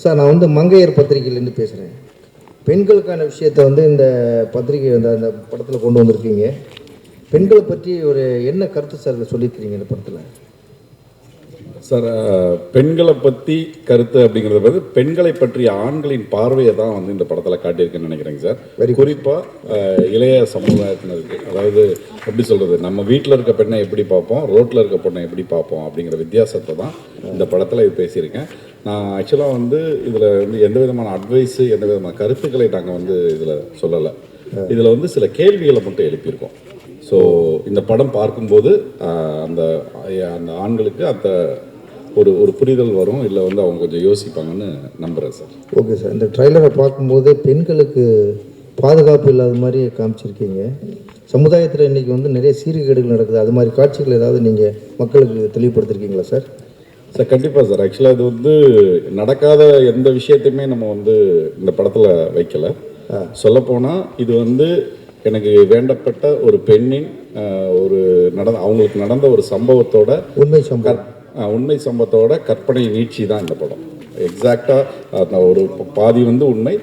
Sir, நான் வந்து மங்கையர் பத்திரிகையிலேருந்து பேசுகிறேன். பெண்களுக்கான விஷயத்தை வந்து இந்த பத்திரிகை அந்த படத்தில் கொண்டு வந்திருக்கீங்க. பெண்களை பற்றி ஒரு என்ன கருத்து சார் சொல்லியிருக்கிறீங்க இந்த படத்தில்? சார், பெண்களை பற்றி கருத்து அப்படிங்கிறது வந்து பெண்களை பற்றிய ஆண்களின் பார்வையை தான் வந்து இந்த படத்தில் காட்டியிருக்குன்னு நினைக்கிறேங்க சார். குறிப்பாக இளைய சமுதாயத்தினருக்கு, அதாவது எப்படி சொல்கிறது, நம்ம வீட்டில் இருக்க பெண்ணை எப்படி பார்ப்போம், ரோட்டில் இருக்க பொண்ணை எப்படி பார்ப்போம் அப்படிங்கிற வித்தியாசத்தை தான் இந்த படத்தில் இது பேசியிருக்கேன். நான் ஆக்சுவலாக வந்து இதில் வந்து எந்த விதமான அட்வைஸு, எந்த விதமான கருத்துக்களை நாங்கள் வந்து இதில் சொல்லலை. இதில் வந்து சில கேள்விகளை மட்டும் எழுப்பியிருக்கோம். ஸோ இந்த படம் பார்க்கும்போது அந்த அந்த ஆண்களுக்கு அந்த ஒரு புரிதல் வரும், இல்லை வந்து அவங்க கொஞ்சம் யோசிப்பாங்கன்னு நம்புகிறேன் சார். Okay sir. இந்த ட்ரைலரை பார்க்கும்போது பெண்களுக்கு பாதுகாப்பு இல்லாத மாதிரி காமிச்சிருக்கீங்க. சமுதாயத்தில் இன்றைக்கி வந்து நிறைய சீர்கேடுகள் நடக்குது. அது மாதிரி காட்சிகள் ஏதாவது நீங்கள் மக்களுக்கு தெளிவுபடுத்திருக்கீங்களா சார்? சார், கண்டிப்பாக சார். ஆக்சுவலாக இது வந்து நடக்காத எந்த விஷயத்தையுமே நம்ம வந்து இந்த படத்தில் வைக்கலை. சொல்லப்போனால் இது வந்து எனக்கு வேண்டப்பட்ட ஒரு பெண்ணின் அவங்களுக்கு நடந்த ஒரு சம்பவத்தோட உண்மை சம்பவத்தோட கற்பனை நீட்சி தான் இந்த படம். எக்ஸாக்டாக ஒரு பாதி வந்து உண்மை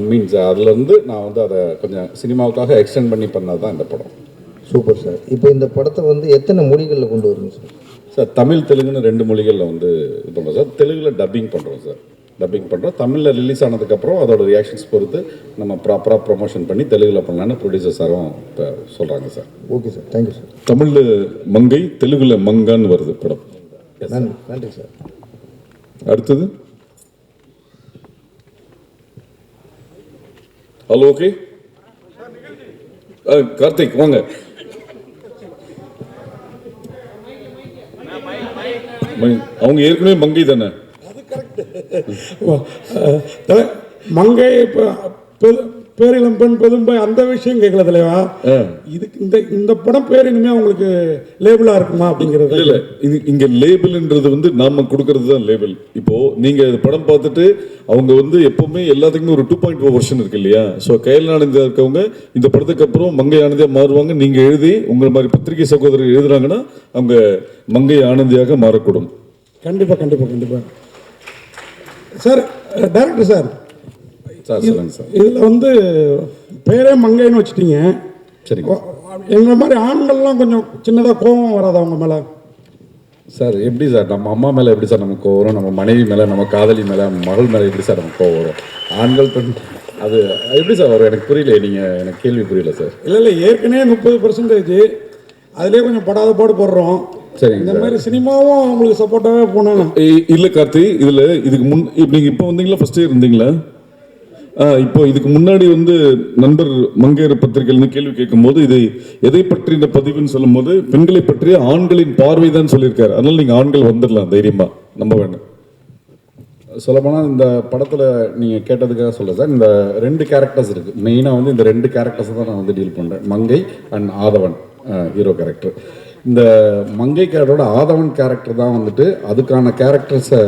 மீன்ஸ் அதுலேருந்து நான் வந்து அதை கொஞ்சம் சினிமாவுக்காக எக்ஸ்டெண்ட் பண்ணது தான் இந்த படம். Super sir. இப்போ இந்த படத்தை வந்து எத்தனை மொழிகளில் கொண்டு வருங்க சார்? சார், தமிழ் தெலுங்குன்னு 2 மொழிகளில் வந்து இது பண்ணுறோம் சார். தெலுங்கில் டப்பிங் பண்ணுறோம் சார். தமிழில் ரிலீஸ் ஆனதுக்கப்புறம் அதோட ரியாக்ஷன்ஸ் பொறுத்து நம்ம ப்ராப்பராக ப்ரொமோஷன் பண்ணி தெலுங்கில் பண்ணலான்னு ப்ரொடியூசர் சாரும் இப்போ சொல்கிறாங்க sir. Okay sir, thank you sir. தமிழில் மங்கை, தெலுங்கில் மங்கான்னு வருது படம். நன்றி சார். அடுத்தது ஹலோ. ஓகே, கார்த்திக் வாங்க. அவங்க ஏற்கனவே மங்கை தானே? மங்கை பேரிளம் பெண் பெதும்பை அந்த விஷயம் கேட்கல தலைவா. இதுக்கு இந்த படம் பேர் இனிமே உங்களுக்கு லேபிளா இருக்குமா அப்படிங்கிறது இல்ல. இங்க லேபிள்ன்றது வந்து நாம கொடுக்கறது தான் லேபிள். இப்போ நீங்க படம் பார்த்துட்டு அவங்க வந்து எப்பவுமே எல்லாத்துக்குமே ஒரு 2.0 வெர்ஷன் இருக்கு இல்லையா? ஸோ கையில் ஆனந்தியா இருக்கவங்க இந்த படத்துக்கு அப்புறம் மங்கை ஆனந்தியா மாறுவாங்க. நீங்க எழுதி உங்க மாதிரி பத்திரிகை சகோதரர் எழுதுறாங்கன்னா அவங்க மங்கை ஆனந்தியாக மாறக்கூடும். கண்டிப்பா கண்டிப்பா கண்டிப்பா சார். டைரக்டர் சார், சொல்லுங்க சார். இதில் வந்து பேரே மங்கைன்னு வச்சுட்டீங்க. சரிங்க. எங்களை மாதிரி ஆண்கள்லாம் கொஞ்சம் சின்னதாக கோபம் வராது அவங்க மேலே? சார், எப்படி சார் நம்ம அம்மா மேலே எப்படி சார் நமக்கு கோவம் வரும்? நம்ம மனைவி மேலே, நம்ம காதலி மேலே, மகள் மேலே எப்படி சார் நமக்கு கோவம் வரும்? ஆண்கள் பெண் அது எப்படி சார் வரும்? எனக்கு புரியல. நீங்கள் எனக்கு கேள்வி புரியல சார். இல்லை ஏற்கனவே 30% அதிலே கொஞ்சம் படாத பாடு போடுறோம். சரி, இந்த மாதிரி சினிமாவும் உங்களுக்கு சப்போர்ட்டாகவே போனாங்க. இல்லை கார்த்தி, இதுக்கு முன் நீங்கள் இப்போ வந்தீங்களா? ஃபர்ஸ்டே இருந்தீங்களா? இப்போ இதுக்கு முன்னாடி வந்து நண்பர் மங்கையர் பத்திரிகைன்னு கேள்வி கேட்கும்போது இது எதை பற்றி இந்த பதிவுன்னு சொல்லும் போது பெண்களை பற்றிய ஆண்களின் பார்வை தான் சொல்லியிருக்காரு. அதனால நீங்கள் ஆண்கள் வந்துடலாம் தைரியமா, நம்ப வேண்டாம். சொல்லப்போனால் இந்த படத்தில் நீங்கள் கேட்டதுக்காக சொல்ல சார், இந்த 2 கேரக்டர்ஸ் இருக்குது. மெயினாக வந்து இந்த 2 கேரக்டர்ஸ் தான் நான் வந்து டீல் பண்ணுறேன். மங்கை அண்ட் ஆதவன் ஹீரோ கேரக்டர். இந்த மங்கை கேரக்டரோட ஆதவன் கேரக்டர் தான் வந்துட்டு அதுக்கான கேரக்டர்ஸை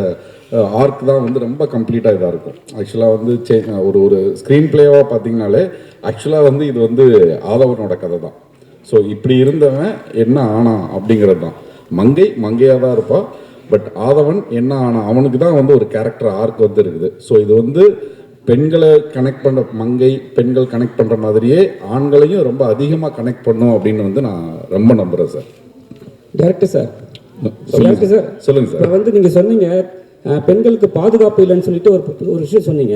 ஆர்க் தான் வந்து ரொம்ப கம்ப்ளீட்டாக இதாக இருக்கும். ஆக்சுவலாக வந்து ஒரு ஸ்க்ரீன் பிளேவாக பார்த்தீங்கனாலே ஆக்சுவலாக வந்து இது வந்து ஆதவனோட கதை தான். ஸோ இப்படி இருந்தவன் என்ன ஆனா அப்படிங்கிறது தான். மங்கையாக தான் இருப்பாள். பட் ஆதவன் என்ன ஆனா அவனுக்கு தான் வந்து ஒரு கேரக்டர் ஆர்க் வந்து இருக்குது. ஸோ இது வந்து பெண்களை கனெக்ட் பண்ணுற பெண்கள் கனெக்ட் பண்ணுற மாதிரியே ஆண்களையும் ரொம்ப அதிகமாக கனெக்ட் பண்ணும் அப்படின்னு வந்து நான் ரொம்ப நம்புகிறேன் சார். டைரக்டர் சார், சொல்லுங்கள் சார். வந்து நீங்கள் சொன்னீங்க பெண்களுக்கு பாதுகாப்பு இல்லைன்னு சொல்லிட்டு ஒரு விஷயம் சொன்னீங்க.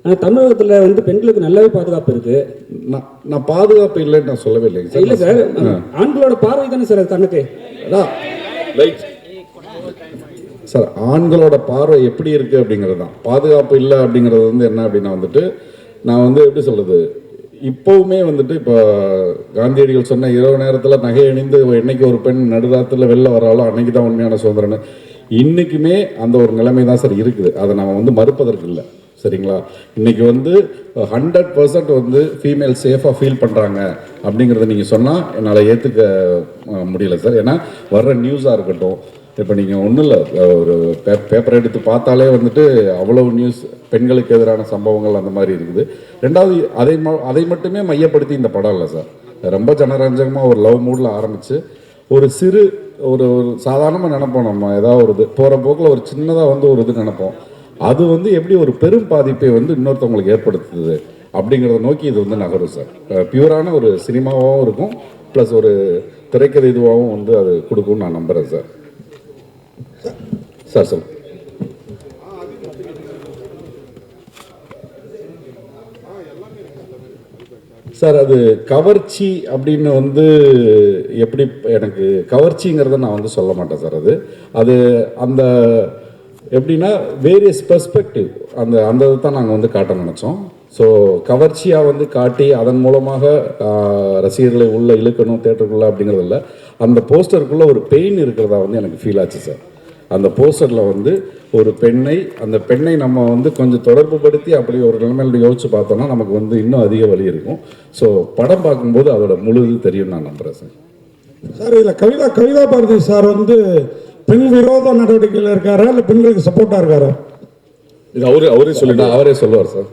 ஆனால் தமிழகத்தில் வந்து பெண்களுக்கு நல்லாவே பாதுகாப்பு இருக்கு. நான் பாதுகாப்பு இல்லைன்னு நான் சொல்லவே இல்லைங்க சார். இல்லை சார், ஆண்களோட பார்வை தானே சார் அது கணக்கு. சார், ஆண்களோட பார்வை எப்படி இருக்குது அப்படிங்கிறது தான். பாதுகாப்பு இல்லை அப்படிங்கிறது வந்து என்ன அப்படின்னா வந்துட்டு நான் வந்து எப்படி சொல்கிறது, இப்போவுமே வந்துட்டு இப்போ காந்தியடிகள் சொன்ன இரவு நேரத்தில் நகை அணிந்து என்னைக்கு ஒரு பெண் நடுராத்தில் வெளில வராலோ அன்னைக்கு தான் உண்மையான சுதந்திரன்னு இன்றைக்குமே அந்த ஒரு நிலைமை தான் சார் இருக்குது. அதை நம்ம வந்து மறுப்பதற்கு இல்லை. சரிங்களா? இன்றைக்கி வந்து 100% வந்து ஃபீமேல் சேஃபாக ஃபீல் பண்ணுறாங்க அப்படிங்கிறத நீங்கள் சொன்னால் என்னால் ஏற்றுக்க முடியல சார். ஏன்னா வர்ற நியூஸாக இருக்கட்டும், இப்போ நீங்கள் ஒன்றும் இல்லை, ஒரு பேப்பர் எடுத்து பார்த்தாலே வந்துட்டு அவ்வளோ நியூஸ் பெண்களுக்கு எதிரான சம்பவங்கள் அந்த மாதிரி இருக்குது. ரெண்டாவது அதை மட்டுமே மையப்படுத்தி இந்த படம் இல்லை சார். ரொம்ப ஜனரஞ்சகமாக ஒரு லவ் மூடில் ஆரம்பித்து ஒரு ஒரு சாதாரணமாக நினைப்போம். நம்ம ஏதாவது ஒரு இது போகிற போக்கில் ஒரு சின்னதாக வந்து ஒரு இது நினைப்போம். அது வந்து எப்படி ஒரு பெரும் பாதிப்பை வந்து இன்னொருத்தவங்களுக்கு ஏற்படுத்துது அப்படிங்கிறத நோக்கி இது வந்து நகரும் சார். பியூரான ஒரு சினிமாவாகவும் இருக்கும், ப்ளஸ் ஒரு திரைக்கதை இதுவாகவும் வந்து அது கொடுக்கும்னு நான் நம்புகிறேன் சார். சார் சார் சார் அது கவர்ச்சி அப்படின்னு வந்து எப்படி, எனக்கு கவர்ச்சிங்கிறத நான் வந்து சொல்ல மாட்டேன் சார். அது அந்த எப்படின்னா வேரியஸ் பெர்ஸ்பெக்டிவ் அந்த அந்த இதை தான் நாங்கள் வந்து காட்ட நினச்சோம். ஸோ கவர்ச்சியாக வந்து காட்டி அதன் மூலமாக ரசிகர்களை உள்ளே இழுக்கணும் தேட்டருக்குள்ளே அப்படிங்கிறது இல்லை. அந்த போஸ்டருக்குள்ளே ஒரு பெயின் இருக்கிறதா வந்து எனக்கு ஃபீல் ஆச்சு சார். அந்த போஸ்டரில் வந்து ஒரு அந்த பெண்ணை நம்ம வந்து கொஞ்சம் தொடர்பு படுத்தி அப்படி ஒரு நிலைமையில யோசிச்சு பார்த்தோம்னா நமக்கு வந்து இன்னும் அதிக வலி இருக்கும். ஸோ படம் பார்க்கும்போது அதோட முழு இது தெரியும் நான் நம்புகிறேன் சார். சார் இதில் கவிதா பாரதி சார் வந்து பெண் விரோத நடவடிக்கையில் இருக்காரா இல்லை பெண்களுக்கு சப்போர்ட்டாக இருக்காரா? இது அவரே சொல்லுவார் சார்.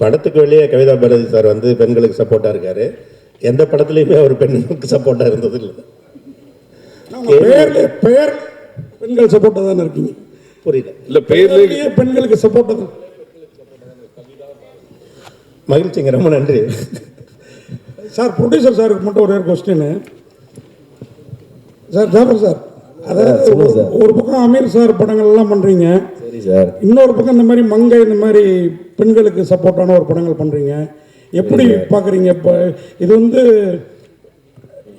படத்துக்கு வெளியே கவிதா பாரதி சார் வந்து பெண்களுக்கு சப்போர்ட்டாக இருக்காரு. எந்த படத்துலையுமே அவர் பெண்களுக்கு சப்போர்ட்டாக இருந்தது இல்லை. பெயர் பெண்கள் சப்போர்ட்டாக தானே இருக்கீங்க? புரியல. இல்லை பேர்லேயே பெண்களுக்கு சப்போர்ட்டாக தான். மகிழ்ச்சிங்க, ரொம்ப நன்றி சார். ப்ரொடியூசர் சாருக்கு மட்டும் ஒரே கொஸ்டின் சார். ஜாஃபர் சார், அதாவது ஒரு பக்கம் அமீர் சார் படங்கள்லாம் பண்ணுறீங்க, சரி சார். இன்னொரு பக்கம் இந்த மாதிரி மங்கை இந்த மாதிரி பெண்களுக்கு சப்போர்ட்டான ஒரு படங்கள் பண்ணுறீங்க. எப்படி பார்க்குறீங்க? இப்போ இது வந்து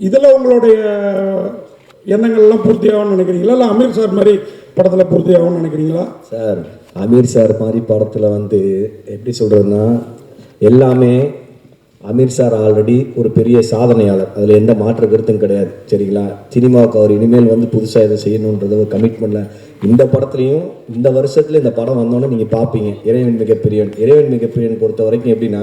இதில் உங்களுடைய எண்ணங்கள்லாம் பூர்த்தி ஆகும்னு நினைக்கிறீங்களா, இல்லை அமீர் சார் மாதிரி படத்தில் பூர்த்தி ஆகும்னு நினைக்கிறீங்களா? சார் அமீர் சார் மாதிரி படத்தில் வந்து எப்படி சொல்கிறதுன்னா, எல்லாமே அமீர் சார் ஆல்ரெடி ஒரு பெரிய சாதனையாளர், அதில் எந்த மாற்று கருத்தும் கிடையாது. சரிங்களா? சினிமாவுக்கு அவர் இனிமேல் வந்து புதுசாக எதை செய்யணுன்றத ஒரு கமிட்மெண்ட்டில் இந்த படத்துலையும் இந்த வருஷத்தில் இந்த படம் வந்தோன்னே நீங்கள் பார்ப்பீங்க. இறைவன் மிகப்பெரியவன் பொறுத்த வரைக்கும் எப்படின்னா,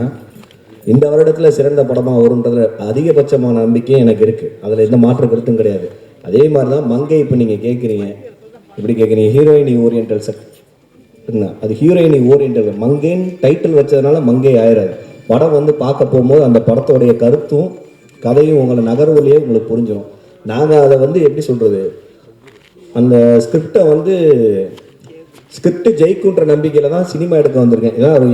இந்த வருடத்தில் சிறந்த படமாக வரும்ன்றதுல அதிகபட்சமான நம்பிக்கையும் எனக்கு இருக்குது. அதில் எந்த மாற்று கருத்தும் கிடையாது. அதே மாதிரி தான் மங்கை. இப்போ நீங்கள் கேட்குறீங்க, எப்படி கேட்குறீங்க, ஹீரோயினி ஓரியன்டல் அது ஹீரோயினி ஓரியன்டல். மங்கைன்னு டைட்டில் வச்சதுனால மங்கை ஆயிடாது. படம் வந்து பார்க்க போகும்போது அந்த படத்தோடைய கருத்தும் கதையும் உங்களை நகர்வுலையே உங்களுக்கு புரிஞ்சிடும். நாங்கள் அதை வந்து எப்படி சொல்கிறது, அந்த ஸ்கிரிப்டை வந்து ஸ்கிரிப்ட் ஜெயிக்குன்ற நம்பிக்கையில் தான் சினிமா எடுக்க வந்திருக்கேன். இதான்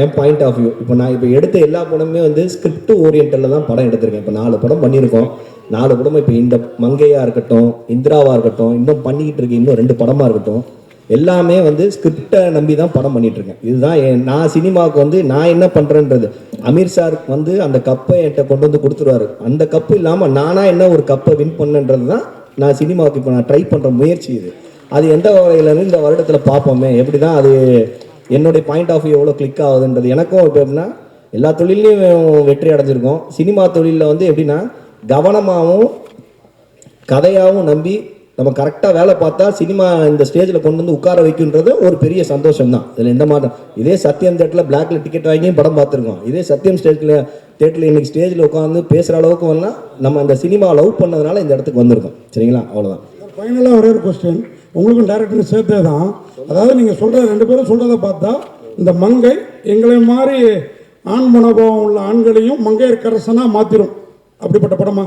என் பாயிண்ட் ஆஃப் வியூ. இப்போ நான் இப்போ எடுத்த எல்லா படமுமே வந்து ஸ்கிரிப்ட் ஓரியன்டலில் தான் படம் எடுத்திருக்கேன். இப்போ 4 படம் பண்ணியிருக்கோம். 4 படம் இப்போ இந்த மங்கையாக இருக்கட்டும், இந்திராவாக இருக்கட்டும், இன்னும் பண்ணிக்கிட்டு இருக்கேன் இன்னும் 2 படமாக இருக்கட்டும், எல்லாமே வந்து ஸ்கிரிப்டை நம்பி தான் படம் பண்ணிகிட்ருக்கேன். இதுதான் நான் சினிமாவுக்கு வந்து நான் என்ன பண்ணுறேன்றது. அமீர் சார் வந்து அந்த கப்பை என்கிட்ட கொண்டு வந்து கொடுத்துருவாரு. அந்த கப்பு இல்லாமல் நானாக என்ன ஒரு கப்பை வின் பண்ணுன்றது தான் நான் சினிமாவுக்கு இப்போ நான் ட்ரை பண்ணுற முயற்சி இது. அது எந்த வகையிலேருந்து இந்த வருடத்தில் பார்ப்போமே, எப்படி தான் அது என்னுடைய பாயிண்ட் ஆஃப் வியூ எவ்வளோ கிளிக் ஆகுதுன்றது. எனக்கும் இப்போ எப்படின்னா, எல்லா தொழிலையும் வெற்றி அடைஞ்சிருக்கோம். சினிமா தொழிலில் வந்து எப்படின்னா கவனமாகவும் கதையாகவும் நம்பி நம்ம கரெக்டாக வேலை பார்த்தா சினிமா இந்த ஸ்டேஜில் கொண்டு வந்து உட்கார வைக்கின்றது ஒரு பெரிய சந்தோஷம் தான். இதில் எந்த மாற்றம். இதே சத்தியம் தேட்டரில் பிளாக்ல டிக்கெட் வாங்கி படம் பார்த்துருக்கோம். இதே சத்தியம் தேட்டரில் இன்னைக்கு ஸ்டேஜில் உட்காந்து பேசுகிற அளவுக்கு வரலாம். நம்ம அந்த சினிமா லவ் பண்ணதுனால இந்த இடத்துக்கு வந்திருக்கோம். சரிங்களா? அவ்வளோதான். ஃபைனலாக ஒரே ஒரு கொஸ்டின் உங்களுக்கும் டைரக்டருக்கு சேர்த்தே தான். அதாவது நீங்கள் சொல்கிற 2 பேரும் சொல்கிறத பார்த்தா இந்த மங்கை எங்களை மாதிரி ஆண் மனோபாவம் உள்ள ஆண்களையும் மங்கையர்க்கரசனாக மாற்றிடும். அப்படிப்பட்ட படமா?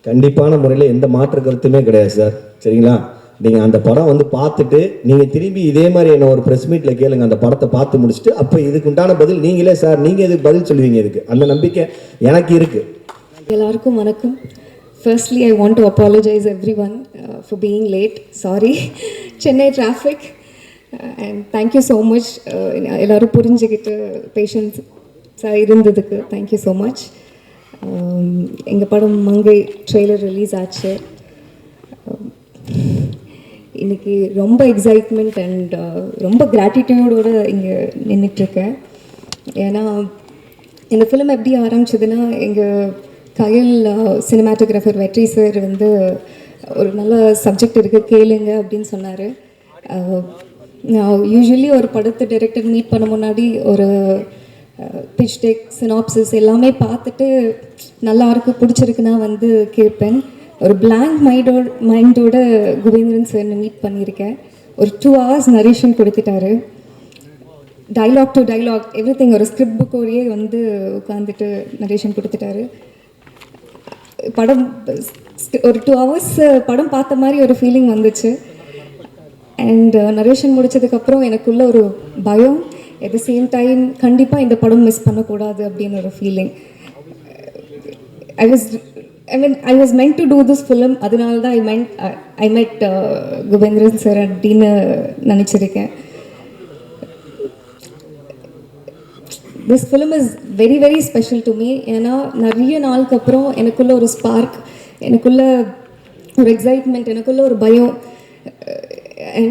கண்டிப்பான முறையில் எந்த மாற்று கருத்துமே கிடையாது சார். சரிங்களா? நீங்கள் அந்த படம் வந்து பார்த்துட்டு நீங்கள் திரும்பி இதே மாதிரி என்ன ஒரு ப்ரெஸ் மீட்டில் கேளுங்க. அந்த படத்தை பார்த்து முடிச்சுட்டு அப்போ இதுக்கு உண்டான பதில் நீங்களே சார் நீங்கள் எதுக்கு பதில் சொல்லுவீங்க. இதுக்கு அந்த நம்பிக்கை எனக்கு இருக்குது. எல்லாருக்கும் வணக்கம். Firstly, I want to apologize everyone for being late. Sorry. Chennai traffic. And thank you so much. எல்லாரும் புரிஞ்சுக்கிட்டு பேஷன்ஸ் இருந்ததுக்கு thank you so much. எங்கள் படம் மங்கை ட்ரெய்லர் ரிலீஸ் ஆச்சு. இன்றைக்கி ரொம்ப எக்ஸைட்மெண்ட் அண்ட் ரொம்ப கிராட்டிடியூடோடு இங்கே நின்றுட்டுருக்கேன். ஏன்னா இந்த ஃபிலிம் எப்படி ஆரம்பிச்சதுன்னா, எங்கள் கயல் சினிமாட்டோகிராஃபர் வெற்றி சார் வந்து ஒரு நல்ல சப்ஜெக்ட் இருக்குது கேளுங்க அப்படின்னு சொன்னார். நான் யூஸ்வலி ஒரு படத்தை டைரக்டர் மீட் பண்ண முன்னாடி ஒரு பிச் டெக் சினாப்சிஸ் எல்லாமே பார்த்துட்டு நல்லா இருக்கு பிடிச்சிருக்குன்னா வந்து கேட்பேன். ஒரு பிளாங்க் மைண்டோட குபேந்திரன் சார் மீட் பண்ணியிருக்கேன். ஒரு 2 hours நரேஷன் கொடுத்துட்டாரு. Dialogue to dialogue every thing. ஒரு ஸ்கிரிப்ட் புக்கோடையே வந்து உட்காந்துட்டு நரேஷன் கொடுத்துட்டாரு. படம் ஒரு 2 hours படம் பார்த்த மாதிரி ஒரு ஃபீலிங் வந்துச்சு. அண்ட் நரேஷன் முடித்ததுக்கப்புறம் எனக்குள்ள ஒரு பயம், அட் த சேம் டைம் கண்டிப்பாக இந்த படம் மிஸ் பண்ணக்கூடாது அப்படின்னு ஒரு feeling. I was meant to do this film. அதனால தான் I met குபேந்திரன் சார் அப்படின்னு நினச்சிருக்கேன். This film is very very special to me. ஏன்னா நிறைய நாளுக்கு அப்புறம் எனக்குள்ள ஒரு ஸ்பார்க், எனக்குள்ள ஒரு எக்ஸைட்மெண்ட், எனக்குள்ள ஒரு பயம்.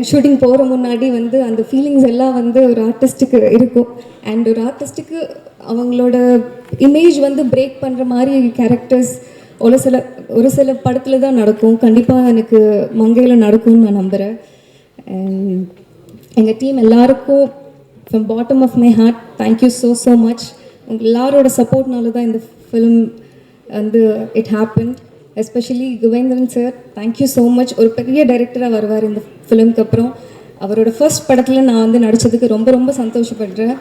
ஷூட்டிங் போகிற முன்னாடி வந்து அந்த ஃபீலிங்ஸ் எல்லாம் வந்து ஒரு ஆர்டிஸ்ட்டுக்கு இருக்கும். அண்ட் ஒரு ஆர்டிஸ்ட்டுக்கு அவங்களோட இமேஜ் வந்து பிரேக் பண்ணுற மாதிரி கேரக்டர்ஸ் ஒரு சில படத்தில் தான் நடக்கும். கண்டிப்பாக எனக்கு மங்கையில் நடக்கும்னு நான் நம்புகிறேன். அண்ட் எங்கள் டீம் எல்லாருக்கும் from bottom of my heart thank you so much. உங்கள் எல்லாரோட சப்போர்ட்னால தான் இந்த ஃபிலிம் வந்து it happen. Especially Kubendran sir, thank you so much. ஒரு பெரிய டைரக்டராக வருவார் இந்த ஃபிலிம்க்கு அப்புறம். அவரோட ஃபர்ஸ்ட் படத்தில் நான் வந்து நடித்ததுக்கு ரொம்ப ரொம்ப சந்தோஷப்படுறேன்.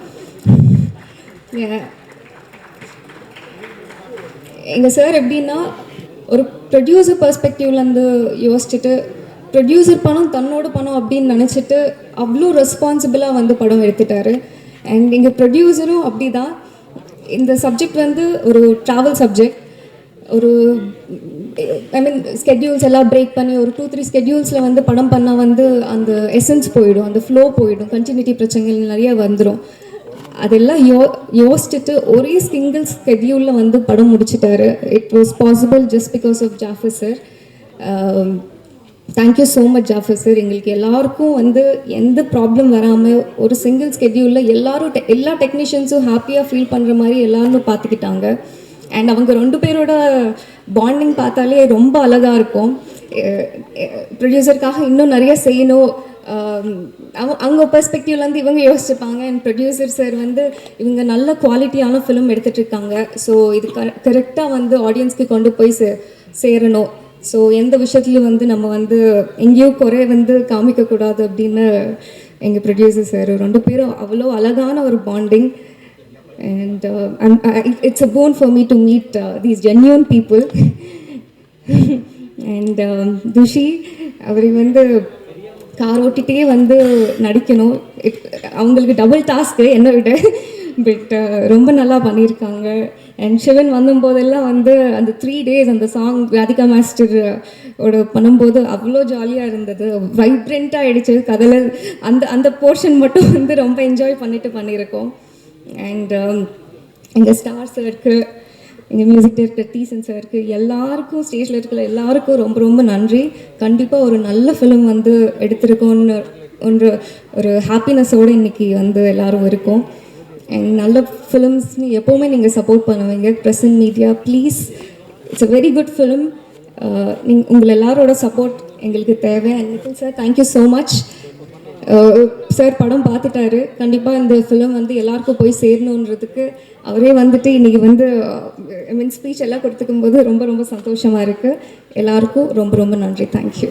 எங்கள் சார் எப்படின்னா ஒரு ப்ரொடியூசர் பர்ஸ்பெக்டிவ்லேருந்து யோசிச்சுட்டு, ப்ரொடியூசர் பணம் தன்னோட பணம் அப்படின்னு நினச்சிட்டு அவ்வளோ ரெஸ்பான்சிபிளாக வந்து படம் எடுத்துட்டாரு. அண்ட் எங்கள் ப்ரொடியூசரும் அப்படி தான். இந்த சப்ஜெக்ட் வந்து ஒரு ட்ராவல் சப்ஜெக்ட். ஒரு ஸ்கெட்யூல்ஸ் எல்லாம் பிரேக் பண்ணி ஒரு 2-3 ஸ்கெட்யூல்ஸில் வந்து படம் பண்ணால் வந்து அந்த எசன்ஸ் போயிடும், அந்த ஃப்ளோ போயிடும், கண்டினியூட்டி பிரச்சனைகள் நிறைய வந்துடும். அதெல்லாம் யோசிச்சுட்டு ஒரே சிங்கிள் ஸ்கெட்யூலில் வந்து படம் முடிச்சிட்டாரு. It was possible just because of Jafar sir. Thank you so much Jafar sir. எங்களுக்கு எல்லாருக்கும் வந்து எந்த ப்ராப்ளம் வராமல் ஒரு சிங்கிள் ஸ்கெட்யூலில் எல்லா டெக்னீஷியன்ஸும் ஹாப்பியாக ஃபீல் பண்ணுற மாதிரி எல்லாரும் பார்த்துக்கிட்டாங்க. அண்ட் அவங்க 2 பேரோட பாண்டிங் பார்த்தாலே ரொம்ப அழகாக இருக்கும். ப்ரொடியூசருக்காக இன்னும் நிறைய செய்யணும், அவங்க பெர்ஸ்பெக்டிவ்லேருந்து இவங்க யோசிச்சுப்பாங்க. அண்ட் ப்ரொடியூசர் சார் வந்து இவங்க நல்ல குவாலிட்டியான ஃபிலிம் எடுத்துகிட்ருக்காங்க, ஸோ இது கரெக்டாக வந்து ஆடியன்ஸ்க்கு கொண்டு போய் சேரணும். ஸோ எந்த விஷயத்துலையும் வந்து நம்ம வந்து எங்கேயும் குறை வந்து காமிக்கக்கூடாது அப்படின்னு எங்கள் ப்ரொடியூசர் சார் 2 பேரும் அவ்வளோ அழகான ஒரு bonding. And it's a boon for me to meet these genuine people. And Thushi அவரை வந்து கார் ஓட்டிகிட்டே வந்து நடிக்கணும். அவங்களுக்கு டபுள் டாஸ்க்கு என்னை விட, பட் ரொம்ப நல்லா பண்ணியிருக்காங்க. அண்ட் சிவன் வந்தபோதெல்லாம் வந்து அந்த 3 days அந்த சாங் ராதிகா மாஸ்டர் ஓட பண்ணும்போது அவ்வளோ ஜாலியாக இருந்தது, வைப்ரண்ட்டாக ஆகிடுச்சு கதையில். அந்த போர்ஷன் மட்டும் வந்து ரொம்ப என்ஜாய் பண்ணியிருக்கோம். அண்ட் எங்கள் ஸ்டார் சாருக்கு, எங்கள் மியூசிக் டைரக்டர் டீசன் சாருக்கு, எல்லாருக்கும் ஸ்டேஜில் இருக்கிற எல்லாருக்கும் ரொம்ப ரொம்ப நன்றி. கண்டிப்பாக ஒரு நல்ல ஃபிலிம் வந்து எடுத்திருக்கோன்னு ஒரு ஹாப்பினஸோடு இன்றைக்கி வந்து எல்லோரும் இருக்கோம். அண்ட் நல்ல ஃபிலிம்ஸ்னு எப்போவுமே நீங்கள் சப்போர்ட் பண்ணுவீங்க. Press and media please, it's a very good film. உங்கள் எல்லாரோட சப்போர்ட் எங்களுக்கு தேவை. And Nitin sir, thank you so much. Sir படம் பார்த்துட்டாரு. கண்டிப்பாக இந்த ஃபிலிம் வந்து எல்லாருக்கும் போய் சேரணுன்றதுக்கு அவரே வந்துட்டு இன்றைக்கி வந்து ஸ்பீச் எல்லாம் கொடுத்துக்கும் போது ரொம்ப ரொம்ப சந்தோஷமாக இருக்குது. எல்லாருக்கும் ரொம்ப ரொம்ப நன்றி. தேங்க்யூ.